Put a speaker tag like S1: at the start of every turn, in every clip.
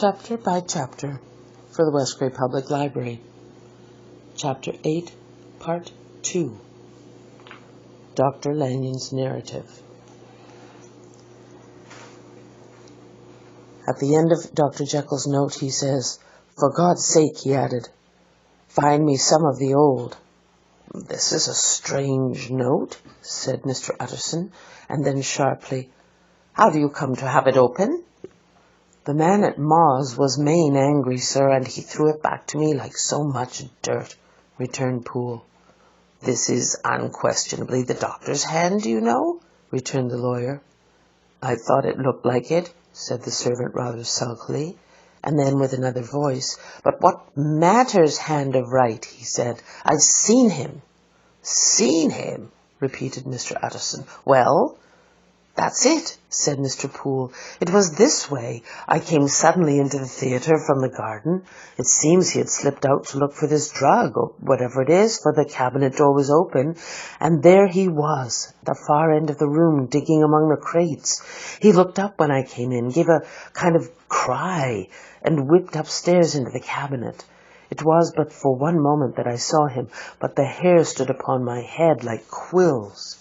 S1: chapter by chapter, for the West Grey Public Library. Chapter 8, Part 2. Dr. Lanion's Narrative. At the end of Dr. Jekyll's note, he says, "For God's sake," he added, "find me some of the old." "This is a strange note," said Mr. Utterson, and then sharply, "How do you come to have it open?" "The man at Maw's was main angry, sir, and he threw it back to me like so much dirt," returned Poole. "This is unquestionably the doctor's hand, you know?" returned the lawyer. "I thought it looked like it," said the servant rather sulkily, and then with another voice, "But what matters hand of right?" he said. "I've seen him." "Seen him?" repeated Mr. Utterson. "Well?" "That's it," said Mr. Poole. "It was this way. I came suddenly into the theatre from the garden. It seems he had slipped out to look for this drug, or whatever it is, for the cabinet door was open, and there he was, at the far end of the room, digging among the crates. He looked up when I came in, gave a kind of cry, and whipped upstairs into the cabinet. It was but for one moment that I saw him, but the hair stood upon my head like quills.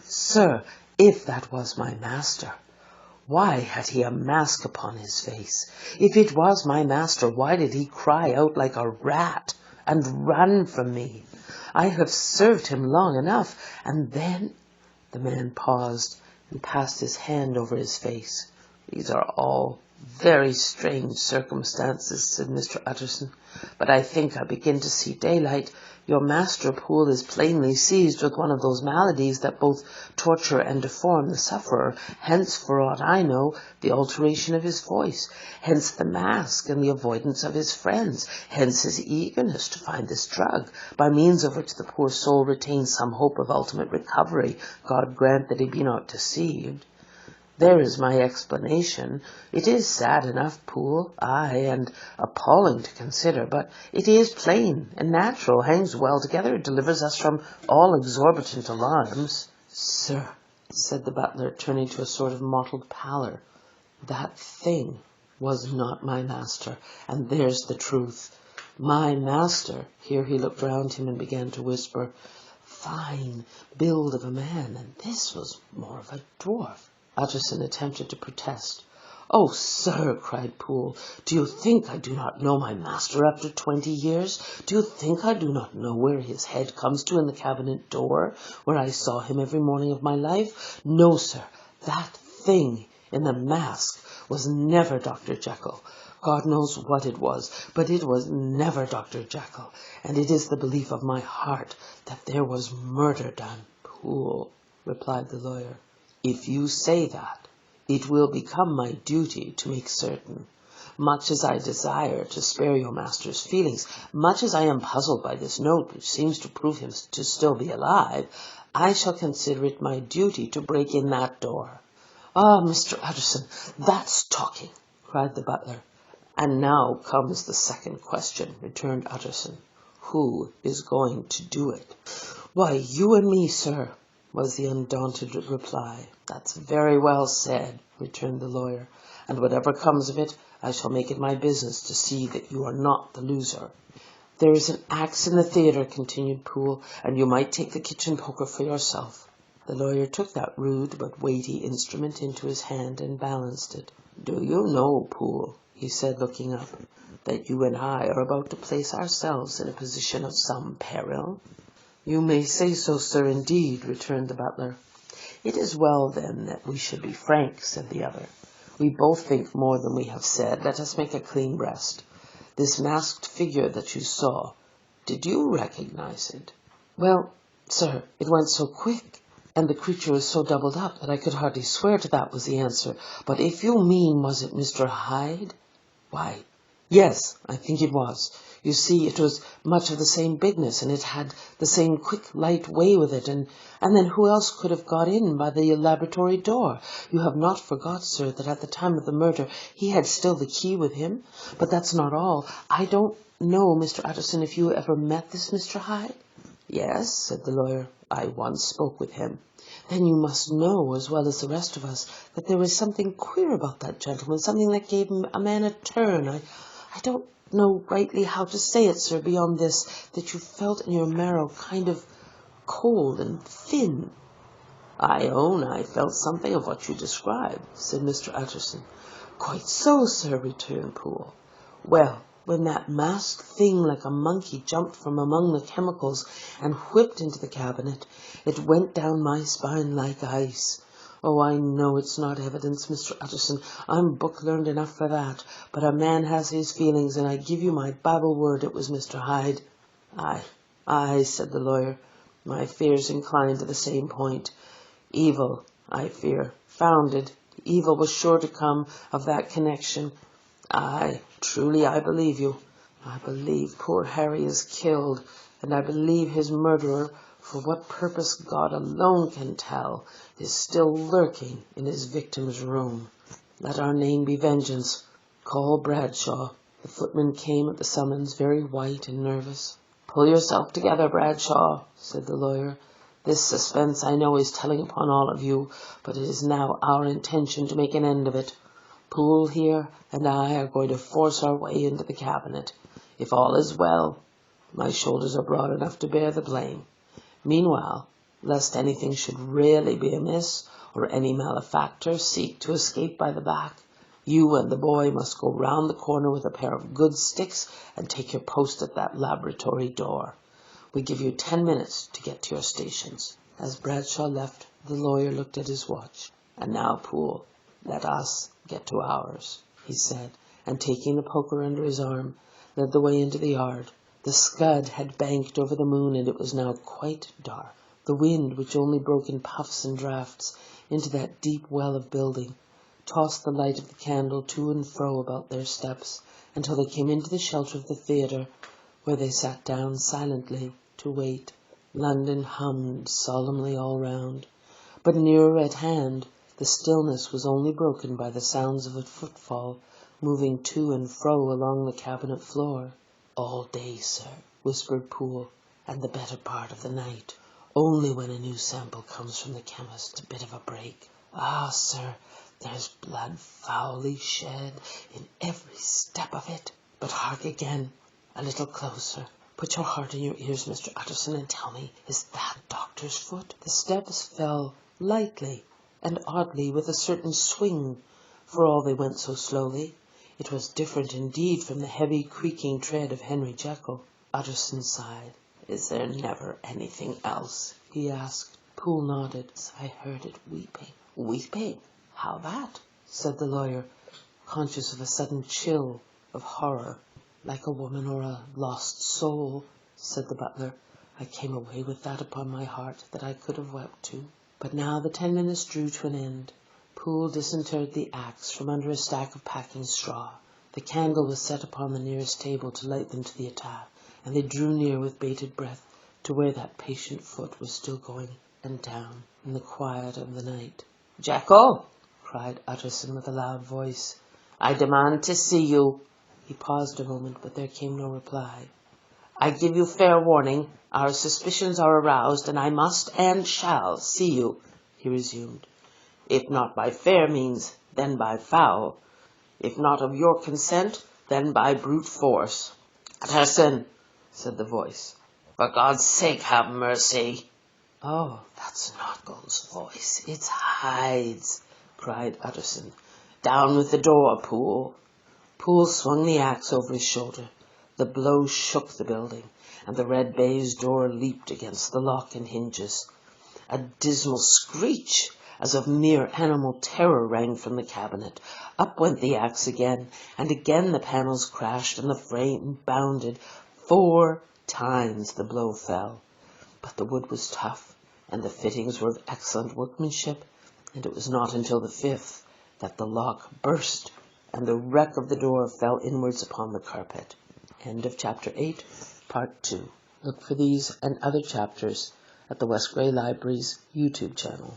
S1: Sir, if that was my master, why had he a mask upon his face? If it was my master, why did he cry out like a rat and run from me? I have served him long enough, and then—" The man paused and passed his hand over his face. "These are all very strange circumstances," said Mr. Utterson, "but I think I begin to see daylight. Your master, Poole, is plainly seized with one of those maladies that both torture and deform the sufferer. Hence, for aught I know, the alteration of his voice. Hence the mask and the avoidance of his friends. Hence his eagerness to find this drug, by means of which the poor soul retains some hope of ultimate recovery. God grant that he be not deceived. There is my explanation. It is sad enough, Poole, aye, and appalling to consider, but it is plain and natural, hangs well together, delivers us from all exorbitant alarms." "Sir," said the butler, turning to a sort of mottled pallor, "that thing was not my master, and there's the truth. My master," here he looked round him and began to whisper, "fine build of a man, and this was more of a dwarf." Utterson attempted to protest. "Oh, sir," cried Poole, "do you think I do not know my master after 20 years? Do you think I do not know where his head comes to in the cabinet door, where I saw him every morning of my life? No, sir, that thing in the mask was never Dr. Jekyll. God knows what it was, but it was never Dr. Jekyll, and it is the belief of my heart that there was murder done." "Poole," replied the lawyer, "if you say that, it will become my duty to make certain. Much as I desire to spare your master's feelings, much as I am puzzled by this note, which seems to prove him to still be alive, I shall consider it my duty to break in that door." "Ah, Mr. Utterson, that's talking," cried the butler. "And now comes the second question," returned Utterson. "Who is going to do it?" "Why, you and me, sir," was the undaunted reply. "That's very well said," returned the lawyer, "and whatever comes of it, I shall make it my business to see that you are not the loser." "There is an axe in the theatre," continued Poole, "and you might take the kitchen poker for yourself." The lawyer took that rude but weighty instrument into his hand and balanced it. "Do you know, Poole," he said, looking up, "that you and I are about to place ourselves in a position of some peril?" "You may say so, sir, indeed," returned the butler. "It is well, then, that we should be frank," said the other. "We both think more than we have said. Let us make a clean breast. This masked figure that you saw, did you recognize it?" "Well, sir, it went so quick, and the creature was so doubled up, that I could hardly swear to that," was the answer. "But if you mean, was it Mr. Hyde? Why, yes, I think it was. You see, it was much of the same bigness, and it had the same quick, light way with it, and then who else could have got in by the laboratory door? You have not forgot, sir, that at the time of the murder he had still the key with him. But that's not all. I don't know, Mr. Utterson, if you ever met this Mr. Hyde?" "Yes," said the lawyer, "I once spoke with him. Then you must know, as well as the rest of us, that there was something queer about that gentleman, something that gave a man a turn. I don't know rightly how to say it, sir, beyond this, that you felt in your marrow kind of cold and thin." "I own I felt something of what you describe," said Mr. Utterson. "Quite so, sir," returned Poole. "Well, when that masked thing like a monkey jumped from among the chemicals and whipped into the cabinet, it went down my spine like ice. Oh, I know it's not evidence, Mr. Utterson. I'm book-learned enough for that. But a man has his feelings, and I give you my Bible word it was Mr. Hyde." Aye, said the lawyer. "My fears incline to the same point. Evil, I fear, founded. Evil was sure to come of that connection. Aye, truly I believe you. I believe poor Harry is killed, and I believe his murderer, for what purpose God alone can tell, is still lurking in his victim's room. Let our name be vengeance. Call Bradshaw." The footman came at the summons, very white and nervous. "Pull yourself together, Bradshaw," said the lawyer. "This suspense, I know, is telling upon all of you, but it is now our intention to make an end of it. Poole here and I are going to force our way into the cabinet. If all is well, my shoulders are broad enough to bear the blame. Meanwhile, lest anything should really be amiss, or any malefactor seek to escape by the back, you and the boy must go round the corner with a pair of good sticks and take your post at that laboratory door. We give you 10 minutes to get to your stations." As Bradshaw left, the lawyer looked at his watch. "And now, Poole, let us get to ours," he said, and taking the poker under his arm, led the way into the yard. The scud had banked over the moon, and it was now quite dark. The wind, which only broke in puffs and draughts into that deep well of building, tossed the light of the candle to and fro about their steps, until they came into the shelter of the theatre, where they sat down silently to wait. London hummed solemnly all round, but nearer at hand the stillness was only broken by the sounds of a footfall moving to and fro along the cabinet floor. "All day, sir," whispered Poole, "and the better part of the night. Only when a new sample comes from the chemist, a bit of a break. Ah, sir, there's blood foully shed in every step of it. But hark again, a little closer. Put your heart in your ears, Mr. Utterson, and tell me, is that doctor's foot?" The steps fell lightly and oddly, with a certain swing, for all they went so slowly. It was different indeed from the heavy creaking tread of Henry Jekyll. Utterson sighed. "Is there never anything else?" he asked. Poole nodded. "I heard it weeping." "Weeping? How that?" said the lawyer, conscious of a sudden chill of horror. "Like a woman or a lost soul," said the butler. "I came away with that upon my heart that I could have wept too." But now the 10 minutes drew to an end. Poole disinterred the axe from under a stack of packing straw. The candle was set upon the nearest table to light them to the attack, and they drew near with bated breath to where that patient foot was still going and down in the quiet of the night. "Jekyll!" cried Utterson with a loud voice. "I demand to see you." He paused a moment, but there came no reply. "I give you fair warning. Our suspicions are aroused, and I must and shall see you," he resumed. "If not by fair means, then by foul. If not of your consent, then by brute force." "Utterson," said the voice. "For God's sake, have mercy." "Oh, that's Nottle's voice. It's Hyde's," cried Utterson. "Down with the door, Poole." Poole swung the axe over his shoulder. The blow shook the building, and the red baize door leaped against the lock and hinges. A dismal screech, as of mere animal terror, rang from the cabinet. Up went the axe again, and again the panels crashed and the frame bounded. 4 times the blow fell. But the wood was tough, and the fittings were of excellent workmanship, and it was not until the 5th that the lock burst, and the wreck of the door fell inwards upon the carpet. End of Chapter 8, Part 2. Look for these and other chapters at the West Grey Library's YouTube channel.